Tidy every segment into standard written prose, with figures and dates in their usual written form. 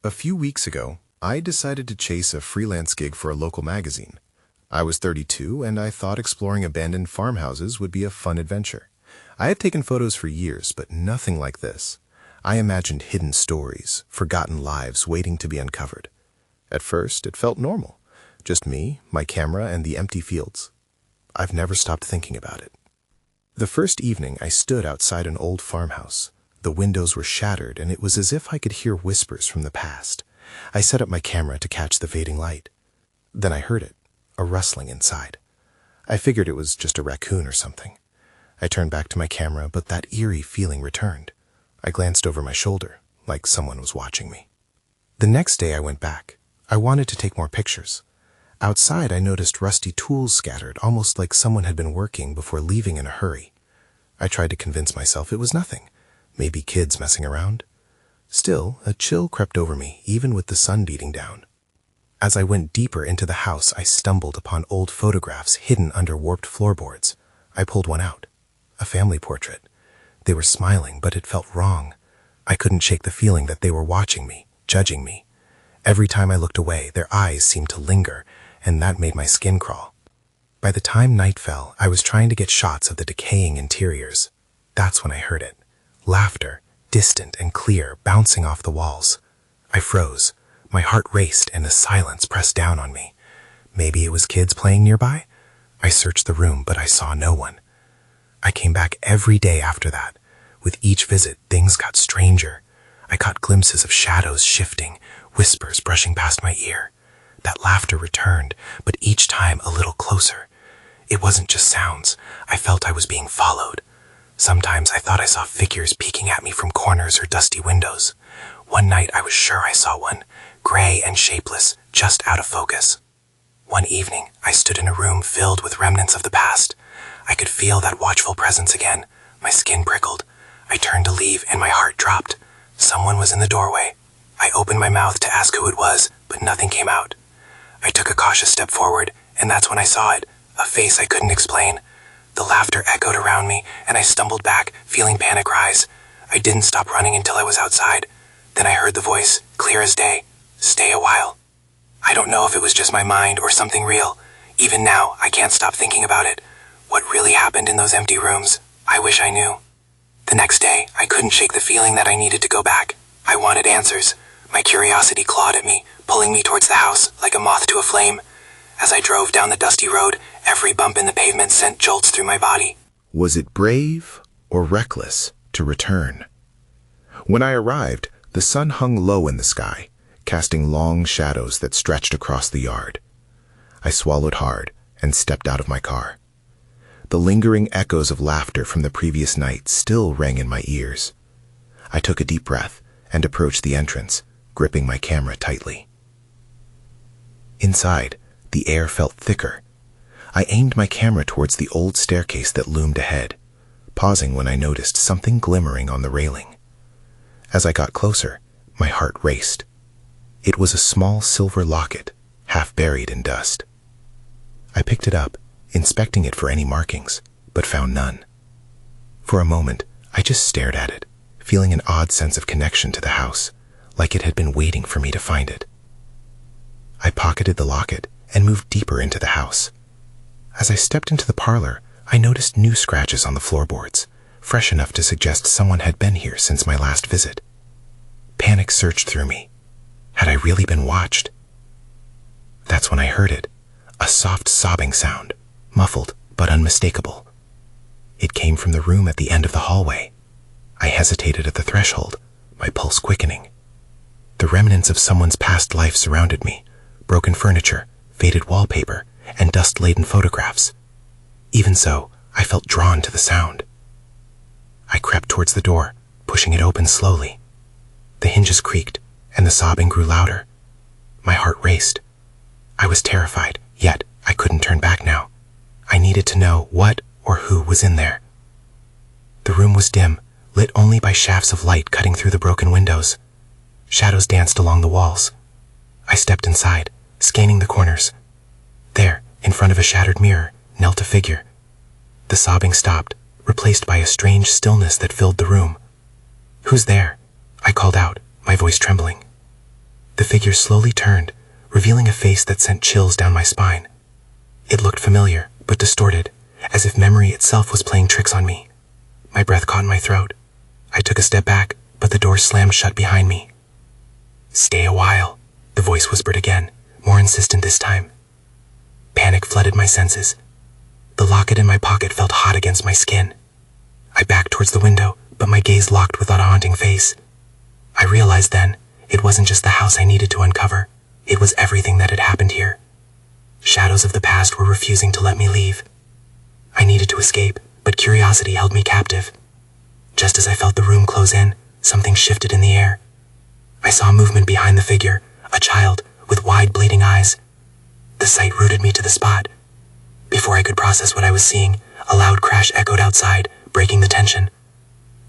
A few weeks ago, I decided to chase a freelance gig for a local magazine. I was 32 and I thought exploring abandoned farmhouses would be a fun adventure. I had taken photos for years, but nothing like this. I imagined hidden stories, forgotten lives waiting to be uncovered. At first, it felt normal. Just me, my camera, and the empty fields. I've never stopped thinking about it. The first evening, I stood outside an old farmhouse. The windows were shattered, and it was as if I could hear whispers from the past. I set up my camera to catch the fading light. Then I heard it, a rustling inside. I figured it was just a raccoon or something. I turned back to my camera, but that eerie feeling returned. I glanced over my shoulder, like someone was watching me. The next day I went back. I wanted to take more pictures. Outside, I noticed rusty tools scattered, almost like someone had been working before leaving in a hurry. I tried to convince myself it was nothing. Maybe kids messing around. Still, a chill crept over me, even with the sun beating down. As I went deeper into the house, I stumbled upon old photographs hidden under warped floorboards. I pulled one out. A family portrait. They were smiling, but it felt wrong. I couldn't shake the feeling that they were watching me, judging me. Every time I looked away, their eyes seemed to linger, and that made my skin crawl. By the time night fell, I was trying to get shots of the decaying interiors. That's when I heard it. Laughter, distant and clear, bouncing off the walls. I froze. My heart raced and a silence pressed down on me. Maybe it was kids playing nearby? I searched the room, but I saw no one. I came back every day after that. With each visit, things got stranger. I caught glimpses of shadows shifting, whispers brushing past my ear. That laughter returned, but each time a little closer. It wasn't just sounds. I felt I was being followed. Sometimes I thought I saw figures peeking at me from corners or dusty windows. One night I was sure I saw one, gray and shapeless, just out of focus. One evening, I stood in a room filled with remnants of the past. I could feel that watchful presence again. My skin prickled. I turned to leave and my heart dropped. Someone was in the doorway. I opened my mouth to ask who it was, but nothing came out. I took a cautious step forward, and that's when I saw it, a face I couldn't explain. The laughter echoed around me, and I stumbled back, feeling panic rise. I didn't stop running until I was outside. Then I heard the voice, clear as day, "Stay a while." I don't know if it was just my mind or something real. Even now, I can't stop thinking about it. What really happened in those empty rooms? I wish I knew. The next day, I couldn't shake the feeling that I needed to go back. I wanted answers. My curiosity clawed at me, pulling me towards the house like a moth to a flame. As I drove down the dusty road, every bump in the pavement sent jolts through my body. Was it brave or reckless to return? When I arrived, the sun hung low in the sky, casting long shadows that stretched across the yard. I swallowed hard and stepped out of my car. The lingering echoes of laughter from the previous night still rang in my ears. I took a deep breath and approached the entrance, gripping my camera tightly. Inside, the air felt thicker. I aimed my camera towards the old staircase that loomed ahead, pausing when I noticed something glimmering on the railing. As I got closer, my heart raced. It was a small silver locket, half buried in dust. I picked it up, inspecting it for any markings, but found none. For a moment, I just stared at it, feeling an odd sense of connection to the house, like it had been waiting for me to find it. I pocketed the locket and moved deeper into the house. As I stepped into the parlor, I noticed new scratches on the floorboards, fresh enough to suggest someone had been here since my last visit. Panic surged through me. Had I really been watched? That's when I heard it, a soft sobbing sound, muffled but unmistakable. It came from the room at the end of the hallway. I hesitated at the threshold, my pulse quickening. The remnants of someone's past life surrounded me, broken furniture, faded wallpaper, and dust-laden photographs. Even so, I felt drawn to the sound. I crept towards the door, pushing it open slowly. The hinges creaked, and the sobbing grew louder. My heart raced. I was terrified, yet I couldn't turn back now. I needed to know what or who was in there. The room was dim, lit only by shafts of light cutting through the broken windows. Shadows danced along the walls. I stepped inside, scanning the corners. There, in front of a shattered mirror, knelt a figure. The sobbing stopped, replaced by a strange stillness that filled the room. "Who's there?" I called out, my voice trembling. The figure slowly turned, revealing a face that sent chills down my spine. It looked familiar, but distorted, as if memory itself was playing tricks on me. My breath caught in my throat. I took a step back, but the door slammed shut behind me. "Stay a while," the voice whispered again, more insistent this time. Panic flooded my senses. The locket in my pocket felt hot against my skin. I backed towards the window, but my gaze locked with that haunting face. I realized then, it wasn't just the house I needed to uncover. It was everything that had happened here. Shadows of the past were refusing to let me leave. I needed to escape, but curiosity held me captive. Just as I felt the room close in, something shifted in the air. I saw movement behind the figure, a child with wide bleeding eyes. The sight rooted me to the spot. Before I could process what I was seeing, a loud crash echoed outside, breaking the tension.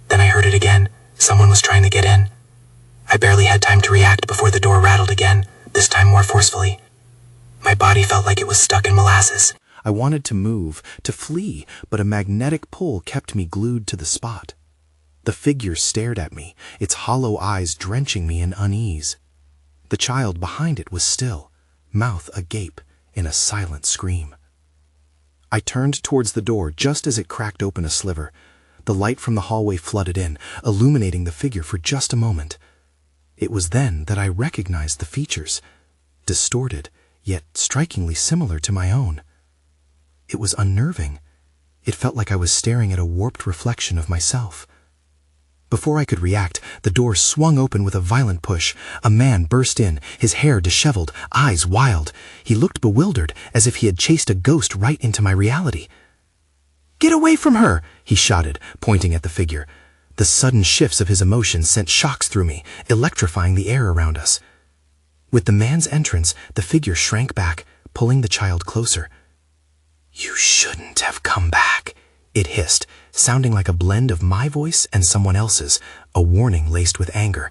Then I heard it again. Someone was trying to get in. I barely had time to react before the door rattled again, this time more forcefully. My body felt like it was stuck in molasses. I wanted to move, to flee, but a magnetic pull kept me glued to the spot. The figure stared at me, its hollow eyes drenching me in unease. The child behind it was still, mouth agape, in a silent scream. I turned towards the door just as it cracked open a sliver. The light from the hallway flooded in, illuminating the figure for just a moment. It was then that I recognized the features, distorted, yet strikingly similar to my own. It was unnerving. It felt like I was staring at a warped reflection of myself. Before I could react, the door swung open with a violent push. A man burst in, his hair disheveled, eyes wild. He looked bewildered, as if he had chased a ghost right into my reality. "Get away from her!" he shouted, pointing at the figure. The sudden shifts of his emotions sent shocks through me, electrifying the air around us. With the man's entrance, the figure shrank back, pulling the child closer. "You shouldn't have come back," it hissed, sounding like a blend of my voice and someone else's, a warning laced with anger.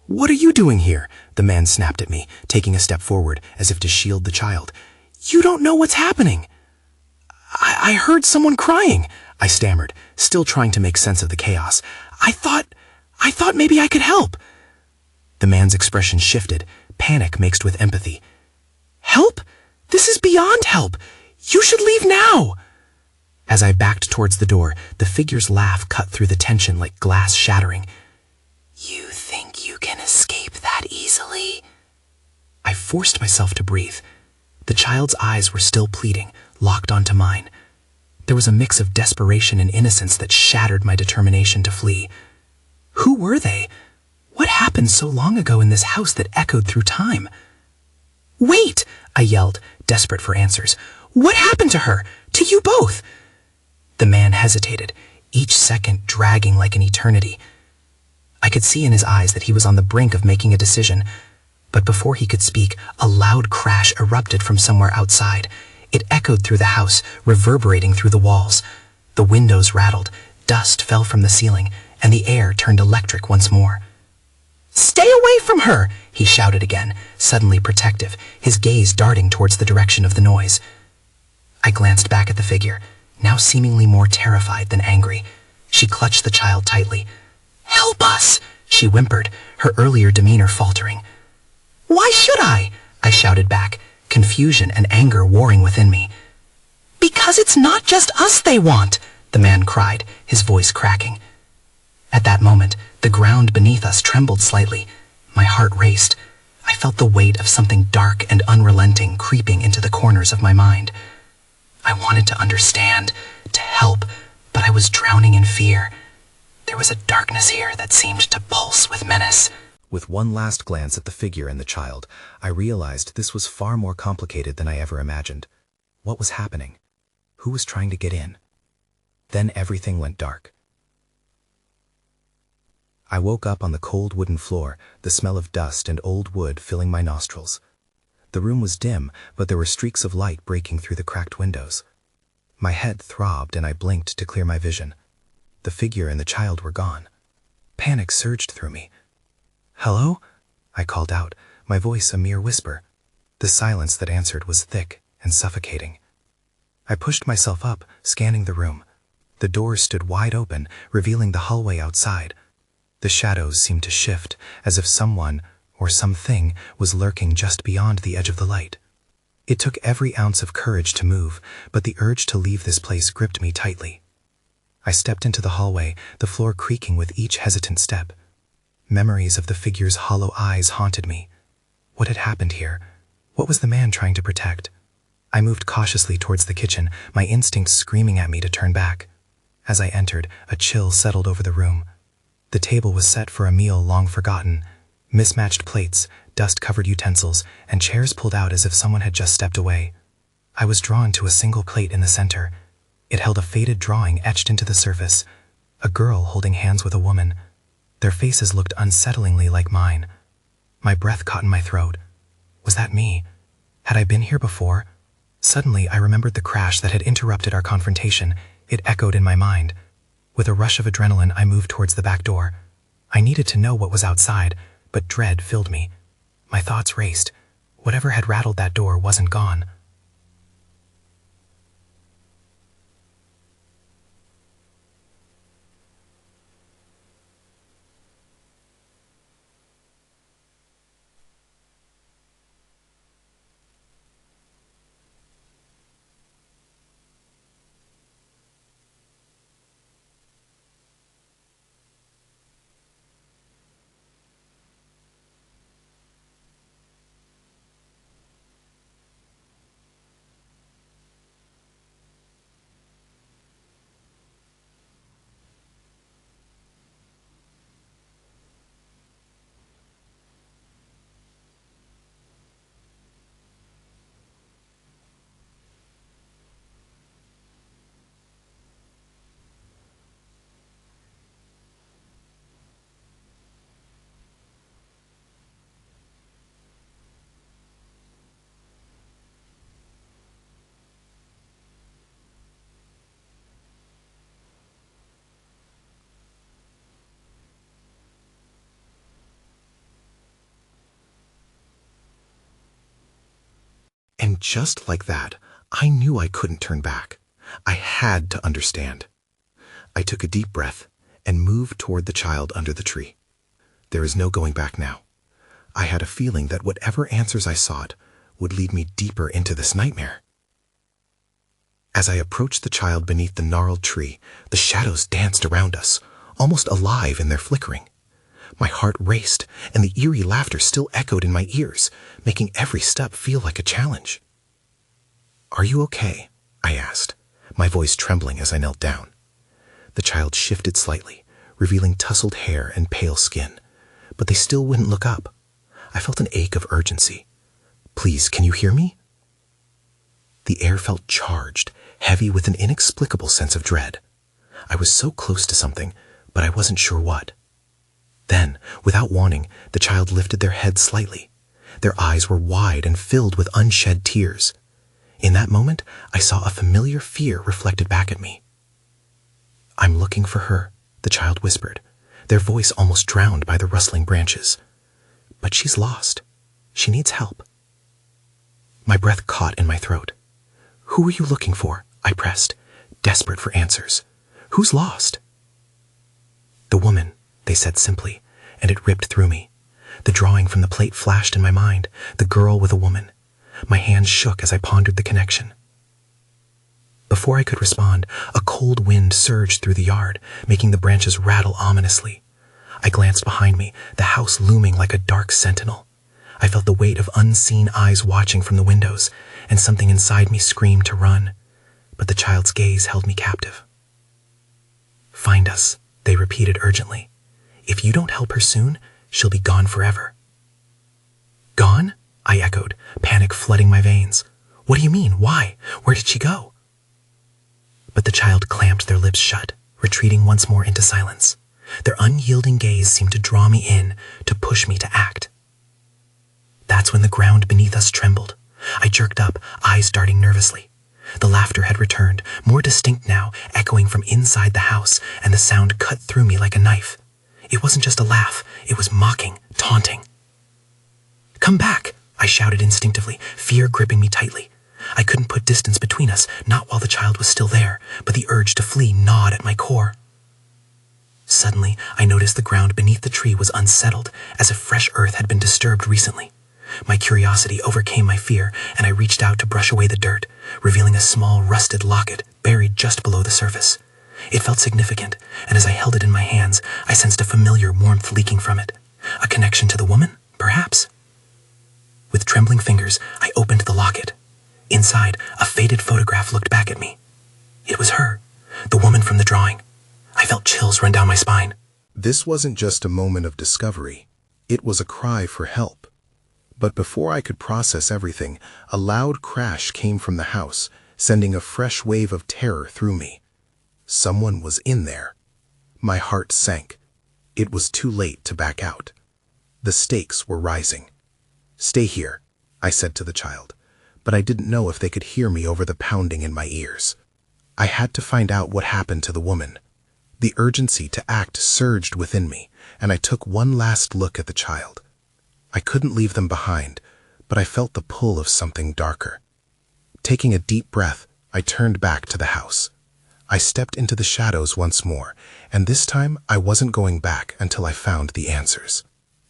"What are you doing here?" the man snapped at me, taking a step forward, as if to shield the child. "You don't know what's happening." I heard someone crying," I stammered, still trying to make sense of the chaos. I thought maybe I could help." The man's expression shifted, panic mixed with empathy. "Help? This is beyond help. You should leave now." As I backed towards the door, the figure's laugh cut through the tension like glass shattering. "You think you can escape that easily?" I forced myself to breathe. The child's eyes were still pleading, locked onto mine. There was a mix of desperation and innocence that shattered my determination to flee. Who were they? What happened so long ago in this house that echoed through time? "Wait!" I yelled, desperate for answers. "What happened to her? To you both?" The man hesitated, each second dragging like an eternity. I could see in his eyes that he was on the brink of making a decision, but before he could speak, a loud crash erupted from somewhere outside. It echoed through the house, reverberating through the walls. The windows rattled, dust fell from the ceiling, and the air turned electric once more. "Stay away from her!" he shouted again, suddenly protective, his gaze darting towards the direction of the noise. I glanced back at the figure, now seemingly more terrified than angry. She clutched the child tightly. "Help us!" she whimpered, her earlier demeanor faltering. "Why should I?" I shouted back, confusion and anger warring within me. "Because it's not just us they want!" the man cried, his voice cracking. At that moment, the ground beneath us trembled slightly. My heart raced. I felt the weight of something dark and unrelenting creeping into the corners of my mind. I wanted to understand, to help, but I was drowning in fear. There was a darkness here that seemed to pulse with menace. With one last glance at the figure and the child, I realized this was far more complicated than I ever imagined. What was happening? Who was trying to get in? Then everything went dark. I woke up on the cold wooden floor, the smell of dust and old wood filling my nostrils. The room was dim, but there were streaks of light breaking through the cracked windows. My head throbbed and I blinked to clear my vision. The figure and the child were gone. Panic surged through me. "Hello?" I called out, my voice a mere whisper. The silence that answered was thick and suffocating. I pushed myself up, scanning the room. The doors stood wide open, revealing the hallway outside. The shadows seemed to shift, as if someone, or something was lurking just beyond the edge of the light. It took every ounce of courage to move, but the urge to leave this place gripped me tightly. I stepped into the hallway, the floor creaking with each hesitant step. Memories of the figure's hollow eyes haunted me. What had happened here? What was the man trying to protect? I moved cautiously towards the kitchen, my instincts screaming at me to turn back. As I entered, a chill settled over the room. The table was set for a meal long forgotten. Mismatched plates, dust-covered utensils, and chairs pulled out as if someone had just stepped away. I was drawn to a single plate in the center. It held a faded drawing etched into the surface. A girl holding hands with a woman. Their faces looked unsettlingly like mine. My breath caught in my throat. Was that me? Had I been here before? Suddenly, I remembered the crash that had interrupted our confrontation. It echoed in my mind. With a rush of adrenaline, I moved towards the back door. I needed to know what was outside, but dread filled me. My thoughts raced. Whatever had rattled that door wasn't gone. And just like that, I knew I couldn't turn back. I had to understand. I took a deep breath and moved toward the child under the tree. There is no going back now. I had a feeling that whatever answers I sought would lead me deeper into this nightmare. As I approached the child beneath the gnarled tree, the shadows danced around us, almost alive in their flickering. My heart raced, and the eerie laughter still echoed in my ears, making every step feel like a challenge. "Are you okay?" I asked, my voice trembling as I knelt down. The child shifted slightly, revealing tousled hair and pale skin, but they still wouldn't look up. I felt an ache of urgency. "Please, can you hear me?" The air felt charged, heavy with an inexplicable sense of dread. I was so close to something, but I wasn't sure what. Then, without warning, the child lifted their head slightly. Their eyes were wide and filled with unshed tears. In that moment, I saw a familiar fear reflected back at me. "I'm looking for her," the child whispered, their voice almost drowned by the rustling branches. "But she's lost. She needs help." My breath caught in my throat. "Who are you looking for?" I pressed, desperate for answers. "Who's lost?" "The woman," they said simply, and it ripped through me. The drawing from the plate flashed in my mind, the girl with a woman. My hands shook as I pondered the connection. Before I could respond, a cold wind surged through the yard, making the branches rattle ominously. I glanced behind me, the house looming like a dark sentinel. I felt the weight of unseen eyes watching from the windows, and something inside me screamed to run, but the child's gaze held me captive. "Find us," they repeated urgently. "If you don't help her soon, she'll be gone forever." "Gone?" I echoed, panic flooding my veins. "What do you mean? Why? Where did she go?" But the child clamped their lips shut, retreating once more into silence. Their unyielding gaze seemed to draw me in, to push me to act. That's when the ground beneath us trembled. I jerked up, eyes darting nervously. The laughter had returned, more distinct now, echoing from inside the house, and the sound cut through me like a knife. It wasn't just a laugh, it was mocking, taunting. "Come back!" I shouted instinctively, fear gripping me tightly. I couldn't put distance between us, not while the child was still there, but the urge to flee gnawed at my core. Suddenly, I noticed the ground beneath the tree was unsettled, as if fresh earth had been disturbed recently. My curiosity overcame my fear, and I reached out to brush away the dirt, revealing a small, rusted locket buried just below the surface. It felt significant, and as I held it in my hands, I sensed a familiar warmth leaking from it. A connection to the woman, perhaps? With trembling fingers, I opened the locket. Inside, a faded photograph looked back at me. It was her, the woman from the drawing. I felt chills run down my spine. This wasn't just a moment of discovery. It was a cry for help. But before I could process everything, a loud crash came from the house, sending a fresh wave of terror through me. Someone was in there. My heart sank. It was too late to back out. The stakes were rising. "Stay here," I said to the child, but I didn't know if they could hear me over the pounding in my ears. I had to find out what happened to the woman. The urgency to act surged within me, and I took one last look at the child. I couldn't leave them behind, but I felt the pull of something darker. Taking a deep breath, I turned back to the house. I stepped into the shadows once more, and this time I wasn't going back until I found the answers.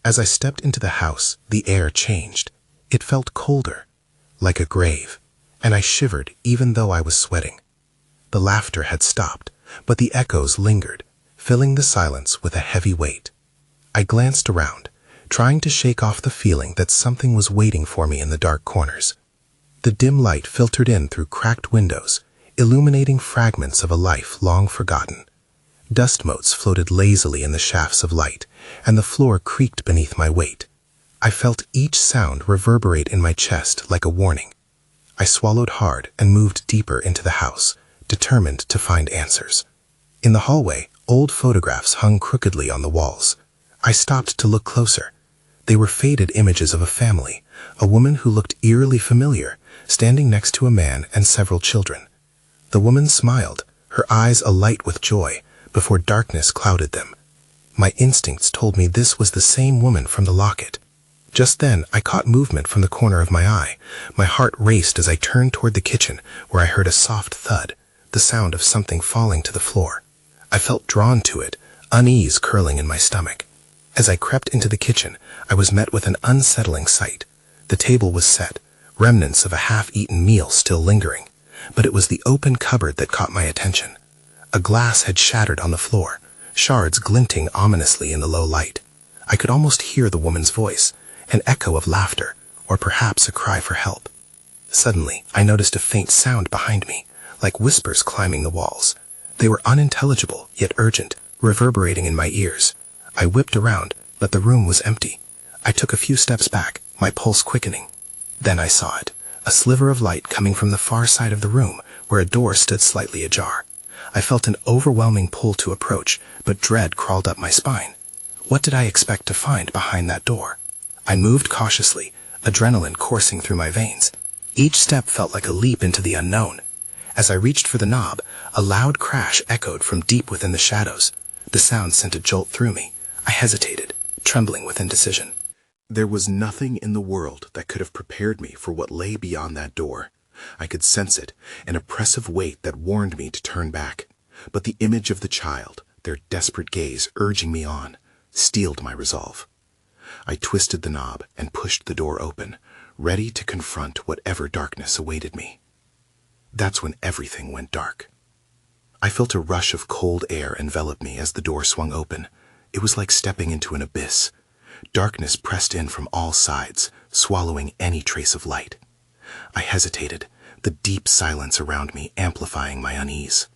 As I stepped into the house, the air changed. It felt colder, like a grave, and I shivered even though I was sweating. The laughter had stopped, but the echoes lingered, filling the silence with a heavy weight. I glanced around, trying to shake off the feeling that something was waiting for me in the dark corners. The dim light filtered in through cracked windows, illuminating fragments of a life long forgotten. Dust motes floated lazily in the shafts of light, and the floor creaked beneath my weight. I felt each sound reverberate in my chest like a warning. I swallowed hard and moved deeper into the house, determined to find answers. In the hallway, old photographs hung crookedly on the walls. I stopped to look closer. They were faded images of a family, a woman who looked eerily familiar, standing next to a man and several children. The woman smiled, her eyes alight with joy, before darkness clouded them. My instincts told me this was the same woman from the locket. Just then, I caught movement from the corner of my eye. My heart raced as I turned toward the kitchen, where I heard a soft thud, the sound of something falling to the floor. I felt drawn to it, unease curling in my stomach. As I crept into the kitchen, I was met with an unsettling sight. The table was set, remnants of a half-eaten meal still lingering, but it was the open cupboard that caught my attention. A glass had shattered on the floor, shards glinting ominously in the low light. I could almost hear the woman's voice, an echo of laughter, or perhaps a cry for help. Suddenly, I noticed a faint sound behind me, like whispers climbing the walls. They were unintelligible, yet urgent, reverberating in my ears. I whipped around, but the room was empty. I took a few steps back, my pulse quickening. Then I saw it, a sliver of light coming from the far side of the room, where a door stood slightly ajar. I felt an overwhelming pull to approach, but dread crawled up my spine. What did I expect to find behind that door? I moved cautiously, adrenaline coursing through my veins. Each step felt like a leap into the unknown. As I reached for the knob, a loud crash echoed from deep within the shadows. The sound sent a jolt through me. I hesitated, trembling with indecision. There was nothing in the world that could have prepared me for what lay beyond that door. I could sense it, an oppressive weight that warned me to turn back. But the image of the child, their desperate gaze urging me on, steeled my resolve. I twisted the knob and pushed the door open, ready to confront whatever darkness awaited me. That's when everything went dark. I felt a rush of cold air envelop me as the door swung open. It was like stepping into an abyss. Darkness pressed in from all sides, swallowing any trace of light. I hesitated, the deep silence around me amplifying my unease.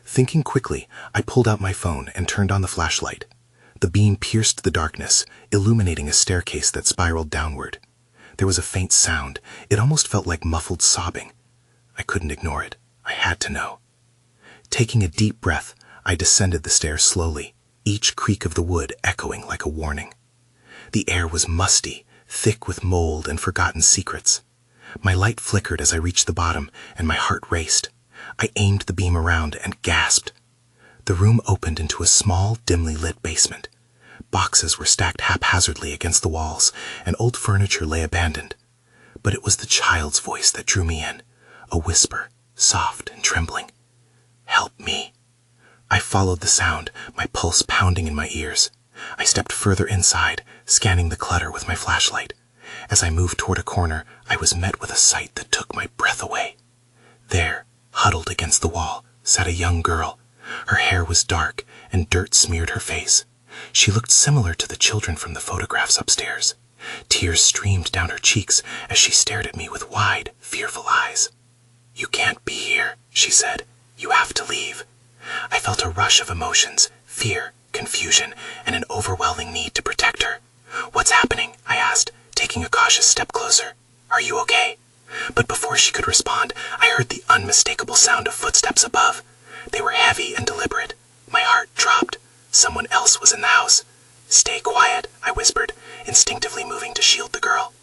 Thinking quickly, I pulled out my phone and turned on the flashlight. The beam pierced the darkness, illuminating a staircase that spiraled downward. There was a faint sound. It almost felt like muffled sobbing. I couldn't ignore it. I had to know. Taking a deep breath, I descended the stairs slowly, each creak of the wood echoing like a warning. The air was musty, thick with mold and forgotten secrets. My light flickered as I reached the bottom, and my heart raced. I aimed the beam around and gasped. The room opened into a small, dimly lit basement. Boxes were stacked haphazardly against the walls, and old furniture lay abandoned. But it was the child's voice that drew me in, a whisper, soft and trembling. "Help me." I followed the sound, my pulse pounding in my ears. I stepped further inside, scanning the clutter with my flashlight. As I moved toward a corner, I was met with a sight that took my breath away. There, huddled against the wall, sat a young girl. Her hair was dark, and dirt smeared her face. She looked similar to the children from the photographs upstairs. Tears streamed down her cheeks as she stared at me with wide, fearful eyes. "You can't be here," she said. "You have to leave." I felt a rush of emotions, fear, confusion, and an overwhelming need to protect her. "What's happening?" I asked, taking a cautious step closer. "Are you okay?" But before she could respond, I heard the unmistakable sound of footsteps above. They were heavy and deliberate. My heart dropped. Someone else was in the house. "Stay quiet," I whispered, instinctively moving to shield the girl.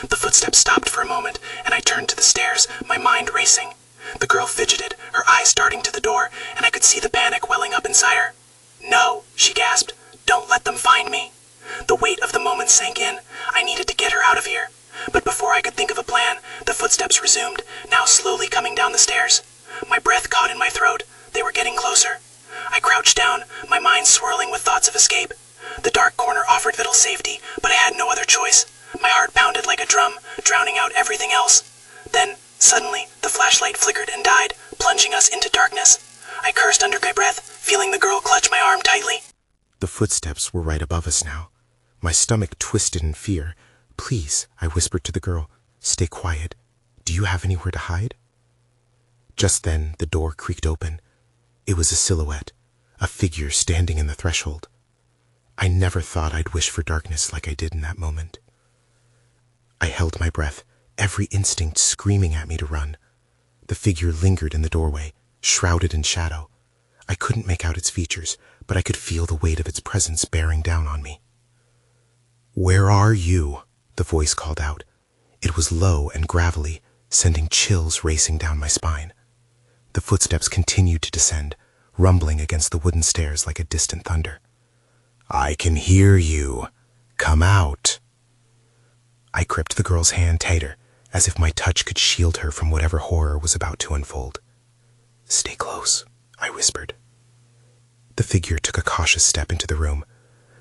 The footsteps stopped for a moment, and I turned to the stairs, my mind racing. The girl fidgeted, her eyes darting to the door, and I could see the panic welling up inside her. "No," she gasped. "Don't let them find me." The weight of the moment sank in. I needed to get her out of here. But before I could think of a plan, the footsteps resumed, now slowly coming down the stairs. My breath caught in my throat. They were getting closer. I crouched down, my mind swirling with thoughts of escape. The dark corner offered little safety, but I had no other choice. My heart pounded like a drum, drowning out everything else. Then, suddenly, the flashlight flickered and died, plunging us into darkness. I cursed under my breath, feeling the girl clutch my arm tightly. The footsteps were right above us now. My stomach twisted in fear. "Please," I whispered to the girl, "stay quiet. Do you have anywhere to hide?" Just then, the door creaked open. It was a silhouette, a figure standing in the threshold. I never thought I'd wish for darkness like I did in that moment. I held my breath, every instinct screaming at me to run. The figure lingered in the doorway, shrouded in shadow. I couldn't make out its features, but I could feel the weight of its presence bearing down on me. "Where are you?" the voice called out. It was low and gravelly, sending chills racing down my spine. The footsteps continued to descend, rumbling against the wooden stairs like a distant thunder. "I can hear you. Come out." I gripped the girl's hand tighter, as if my touch could shield her from whatever horror was about to unfold. "Stay close," I whispered. The figure took a cautious step into the room.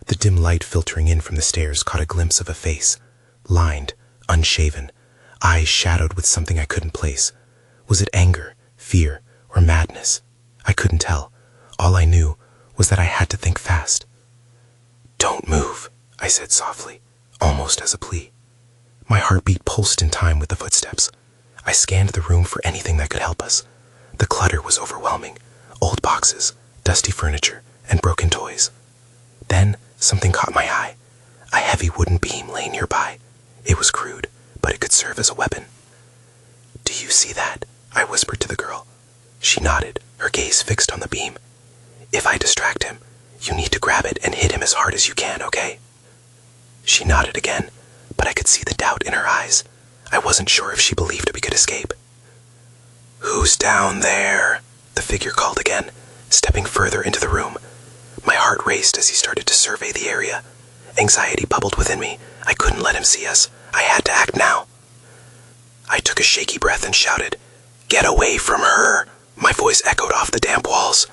The dim light filtering in from the stairs caught a glimpse of a face, lined, unshaven, eyes shadowed with something I couldn't place. Was it anger, fear, or madness? I couldn't tell. All I knew was that I had to think fast. "Don't move," I said softly, almost as a plea. My heartbeat pulsed in time with the footsteps. I scanned the room for anything that could help us. The clutter was overwhelming. Old boxes, dusty furniture, and broken toys. Then something caught my eye. A heavy wooden beam lay nearby. It was crude, but it could serve as a weapon. "Do you see that?" I whispered to the girl. She nodded, her gaze fixed on the beam. "If I distract him, you need to grab it and hit him as hard as you can, okay?" She nodded again, but I could see the doubt in her eyes. I wasn't sure if she believed we could escape. "Who's down there?" the figure called again, stepping further into the room. My heart raced as he started to survey the area. Anxiety bubbled within me. I couldn't let him see us. I had to act now. I took a shaky breath and shouted, "Get away from her!" My voice echoed off the damp walls.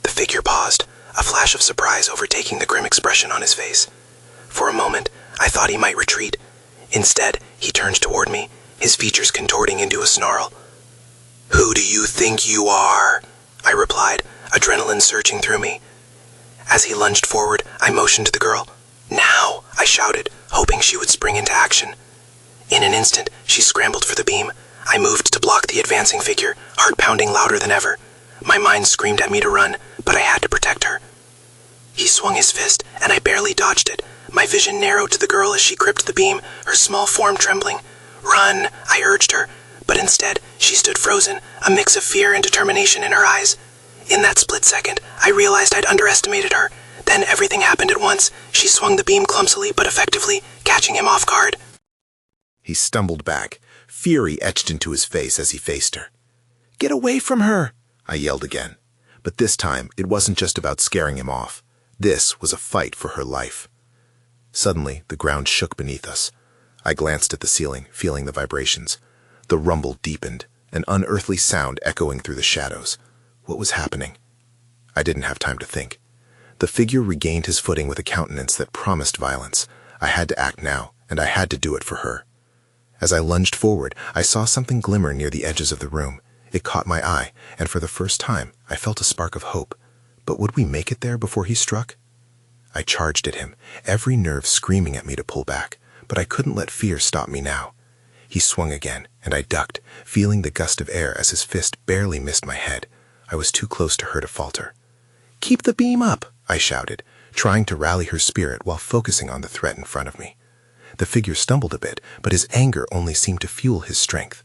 The figure paused, a flash of surprise overtaking the grim expression on his face. For a moment, I thought he might retreat. Instead, he turned toward me, his features contorting into a snarl. "Who do you think you are?" I replied, adrenaline surging through me. As he lunged forward, I motioned to the girl. "Now!" I shouted, hoping she would spring into action. In an instant, she scrambled for the beam. I moved to block the advancing figure, heart pounding louder than ever. My mind screamed at me to run, but I had to protect her. He swung his fist, and I barely dodged it. My vision narrowed to the girl as she gripped the beam, her small form trembling. "Run!" I urged her, but instead, she stood frozen, a mix of fear and determination in her eyes. In that split second, I realized I'd underestimated her. Then everything happened at once. She swung the beam clumsily but effectively, catching him off guard. He stumbled back, fury etched into his face as he faced her. "Get away from her!" I yelled again. But this time, it wasn't just about scaring him off. This was a fight for her life. Suddenly, the ground shook beneath us. I glanced at the ceiling, feeling the vibrations. The rumble deepened, an unearthly sound echoing through the shadows. What was happening? I didn't have time to think. The figure regained his footing with a countenance that promised violence. I had to act now, and I had to do it for her. As I lunged forward, I saw something glimmer near the edges of the room. It caught my eye, and for the first time, I felt a spark of hope. But would we make it there before he struck? I charged at him, every nerve screaming at me to pull back, but I couldn't let fear stop me now. He swung again, and I ducked, feeling the gust of air as his fist barely missed my head. I was too close to her to falter. "Keep the beam up," I shouted, trying to rally her spirit while focusing on the threat in front of me. The figure stumbled a bit, but his anger only seemed to fuel his strength.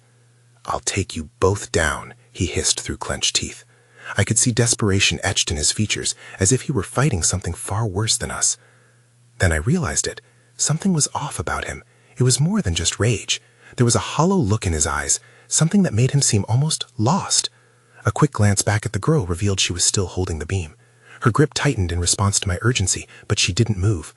"I'll take you both down," he hissed through clenched teeth. I could see desperation etched in his features, as if he were fighting something far worse than us. Then I realized it. Something was off about him. It was more than just rage. There was a hollow look in his eyes, something that made him seem almost lost. A quick glance back at the girl revealed she was still holding the beam. Her grip tightened in response to my urgency, but she didn't move.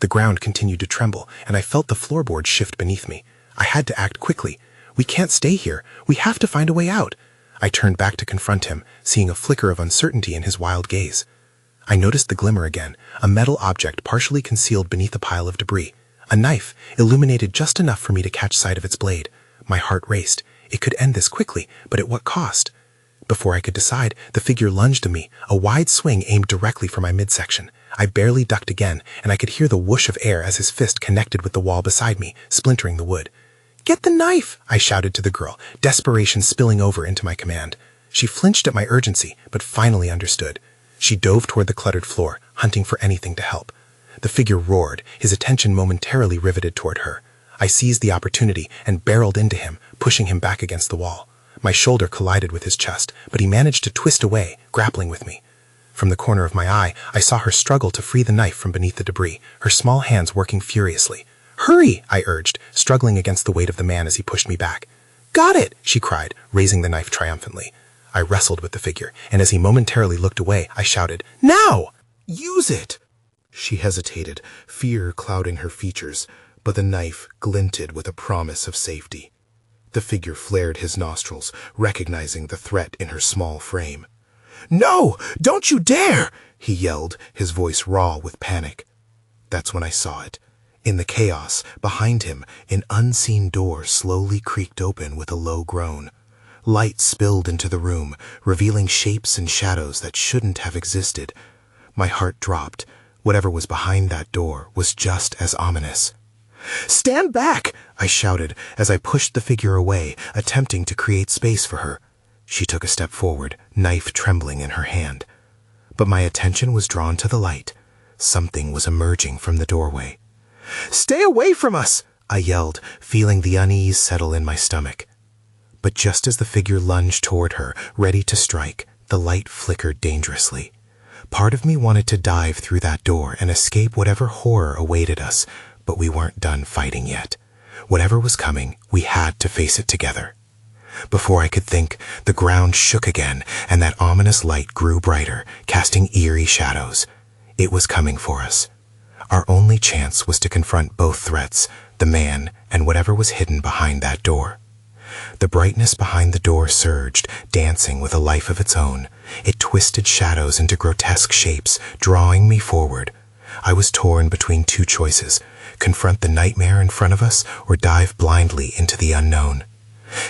The ground continued to tremble, and I felt the floorboards shift beneath me. I had to act quickly. "We can't stay here. We have to find a way out." I turned back to confront him, seeing a flicker of uncertainty in his wild gaze. I noticed the glimmer again, a metal object partially concealed beneath a pile of debris. A knife, illuminated just enough for me to catch sight of its blade. My heart raced. It could end this quickly, but at what cost? Before I could decide, the figure lunged at me, a wide swing aimed directly for my midsection. I barely ducked again, and I could hear the whoosh of air as his fist connected with the wall beside me, splintering the wood. "Get the knife!" I shouted to the girl, desperation spilling over into my command. She flinched at my urgency, but finally understood. She dove toward the cluttered floor, hunting for anything to help. The figure roared, his attention momentarily riveted toward her. I seized the opportunity and barreled into him, pushing him back against the wall. My shoulder collided with his chest, but he managed to twist away, grappling with me. From the corner of my eye, I saw her struggle to free the knife from beneath the debris, her small hands working furiously. "Hurry!" I urged, struggling against the weight of the man as he pushed me back. "Got it!" she cried, raising the knife triumphantly. I wrestled with the figure, and as he momentarily looked away, I shouted, "Now! Use it!" She hesitated, fear clouding her features, but the knife glinted with a promise of safety. The figure flared his nostrils, recognizing the threat in her small frame. "No! Don't you dare!" he yelled, his voice raw with panic. That's when I saw it. In the chaos, behind him, an unseen door slowly creaked open with a low groan. Light spilled into the room, revealing shapes and shadows that shouldn't have existed. My heart dropped. Whatever was behind that door was just as ominous. "Stand back!" I shouted as I pushed the figure away, attempting to create space for her. She took a step forward, knife trembling in her hand. But my attention was drawn to the light. Something was emerging from the doorway. "Stay away from us!" I yelled, feeling the unease settle in my stomach. But just as the figure lunged toward her, ready to strike, the light flickered dangerously. Part of me wanted to dive through that door and escape whatever horror awaited us, but we weren't done fighting yet. Whatever was coming, we had to face it together. Before I could think, the ground shook again, and that ominous light grew brighter, casting eerie shadows. It was coming for us. Our only chance was to confront both threats, the man and whatever was hidden behind that door. The brightness behind the door surged, dancing with a life of its own. It twisted shadows into grotesque shapes, drawing me forward. I was torn between two choices: confront the nightmare in front of us or dive blindly into the unknown.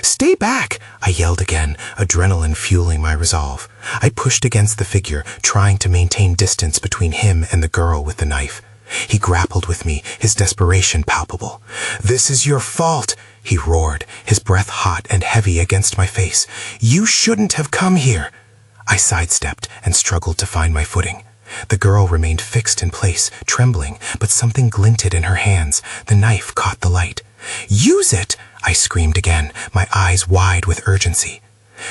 "Stay back!" I yelled again, adrenaline fueling my resolve. I pushed against the figure, trying to maintain distance between him and the girl with the knife. He grappled with me, his desperation palpable. "This is your fault!" he roared, his breath hot and heavy against my face. "You shouldn't have come here!" I sidestepped and struggled to find my footing. The girl remained fixed in place, trembling, but something glinted in her hands. The knife caught the light. "Use it!" I screamed again, my eyes wide with urgency.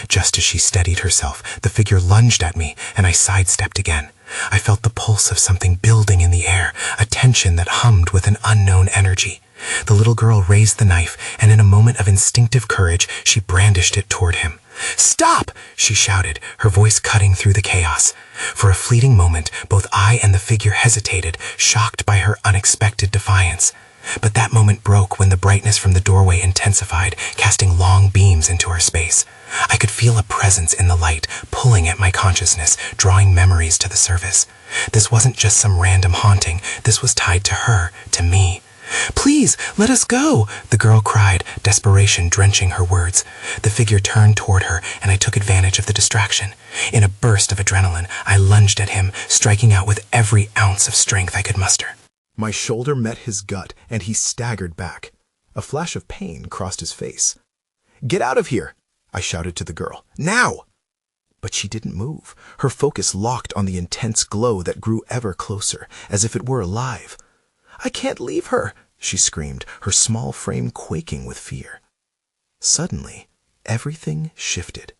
Just as she steadied herself, the figure lunged at me, and I sidestepped again. I felt the pulse of something building in the air, a tension that hummed with an unknown energy. The little girl raised the knife, and in a moment of instinctive courage, she brandished it toward him. "Stop!" she shouted, her voice cutting through the chaos. For a fleeting moment, both I and the figure hesitated, shocked by her unexpected defiance. But that moment broke when the brightness from the doorway intensified, casting long beams into our space. I could feel a presence in the light, pulling at my consciousness, drawing memories to the surface. This wasn't just some random haunting, this was tied to her, to me. "Please, let us go," the girl cried, desperation drenching her words. The figure turned toward her, and I took advantage of the distraction. In a burst of adrenaline, I lunged at him, striking out with every ounce of strength I could muster. My shoulder met his gut, and he staggered back. A flash of pain crossed his face. "Get out of here!" I shouted to the girl. "Now!" But she didn't move, her focus locked on the intense glow that grew ever closer, as if it were alive. "I can't leave her!" she screamed, her small frame quaking with fear. Suddenly, everything shifted.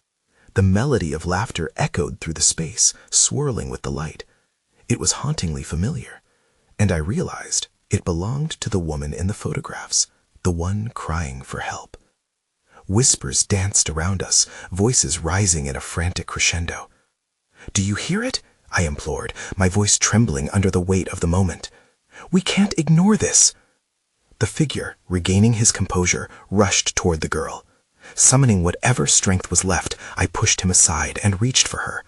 The melody of laughter echoed through the space, swirling with the light. It was hauntingly familiar, and I realized it belonged to the woman in the photographs, the one crying for help. Whispers danced around us, voices rising in a frantic crescendo. "Do you hear it?" I implored, my voice trembling under the weight of the moment. "We can't ignore this." The figure, regaining his composure, rushed toward the girl. Summoning whatever strength was left, I pushed him aside and reached for her.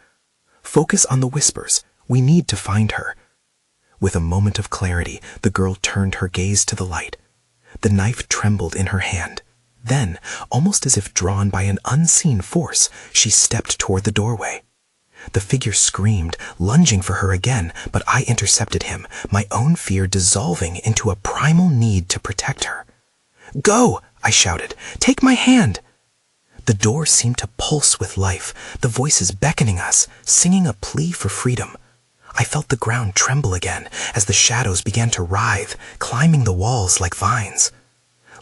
"Focus on the whispers. We need to find her." With a moment of clarity, the girl turned her gaze to the light. The knife trembled in her hand. Then, almost as if drawn by an unseen force, she stepped toward the doorway. The figure screamed, lunging for her again, but I intercepted him, my own fear dissolving into a primal need to protect her. "Go!" I shouted. "Take my hand!" The door seemed to pulse with life, the voices beckoning us, singing a plea for freedom. I felt the ground tremble again as the shadows began to writhe, climbing the walls like vines.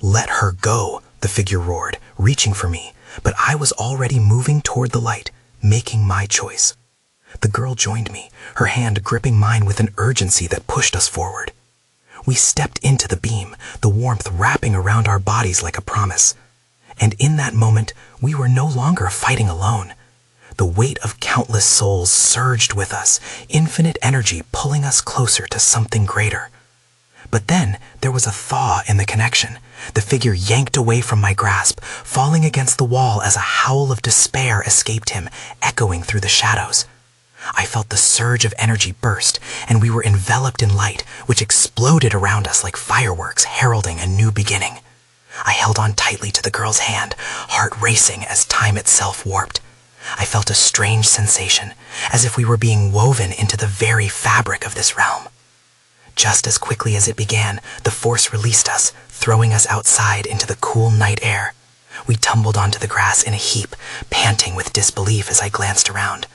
"Let her go," the figure roared, reaching for me, but I was already moving toward the light, making my choice. The girl joined me, her hand gripping mine with an urgency that pushed us forward. We stepped into the beam, the warmth wrapping around our bodies like a promise. And in that moment, we were no longer fighting alone. The weight of countless souls surged with us, infinite energy pulling us closer to something greater. But then there was a thaw in the connection. The figure yanked away from my grasp, falling against the wall as a howl of despair escaped him, echoing through the shadows. I felt the surge of energy burst, and we were enveloped in light, which exploded around us like fireworks heralding a new beginning. I held on tightly to the girl's hand, heart racing as time itself warped. I felt a strange sensation, as if we were being woven into the very fabric of this realm. Just as quickly as it began, the force released us, throwing us outside into the cool night air. We tumbled onto the grass in a heap, panting with disbelief as I glanced around.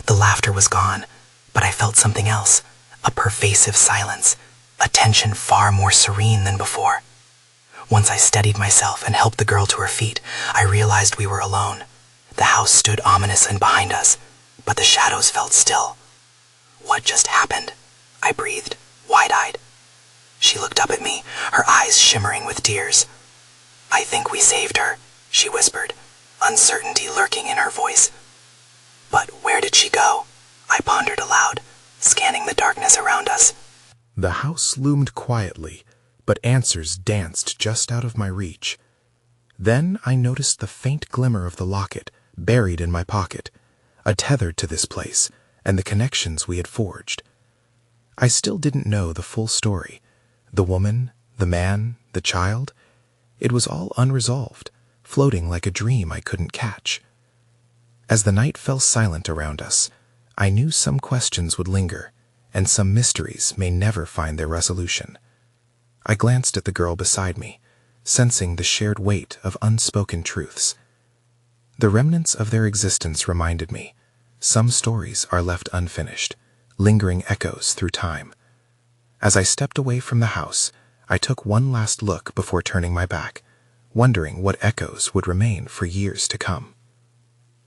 The laughter was gone, but I felt something else, a pervasive silence, a tension far more serene than before. Once I steadied myself and helped the girl to her feet, I realized we were alone. The house stood ominous and behind us, but the shadows felt still. "What just happened?" I breathed, wide-eyed. She looked up at me, her eyes shimmering with tears. "I think we saved her," she whispered, uncertainty lurking in her voice. "But where did she go?" I pondered aloud, scanning the darkness around us. The house loomed quietly, but answers danced just out of my reach. Then I noticed the faint glimmer of the locket, buried in my pocket, a tether to this place and the connections we had forged. I still didn't know the full story. The woman, the man, the child. It was all unresolved, floating like a dream I couldn't catch. As the night fell silent around us, I knew some questions would linger, and some mysteries may never find their resolution. I glanced at the girl beside me, sensing the shared weight of unspoken truths. The remnants of their existence reminded me, some stories are left unfinished, lingering echoes through time. As I stepped away from the house, I took one last look before turning my back, wondering what echoes would remain for years to come.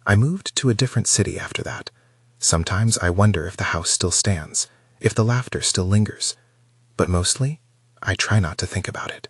I moved to a different city after that. Sometimes I wonder if the house still stands, if the laughter still lingers, but mostly, I try not to think about it.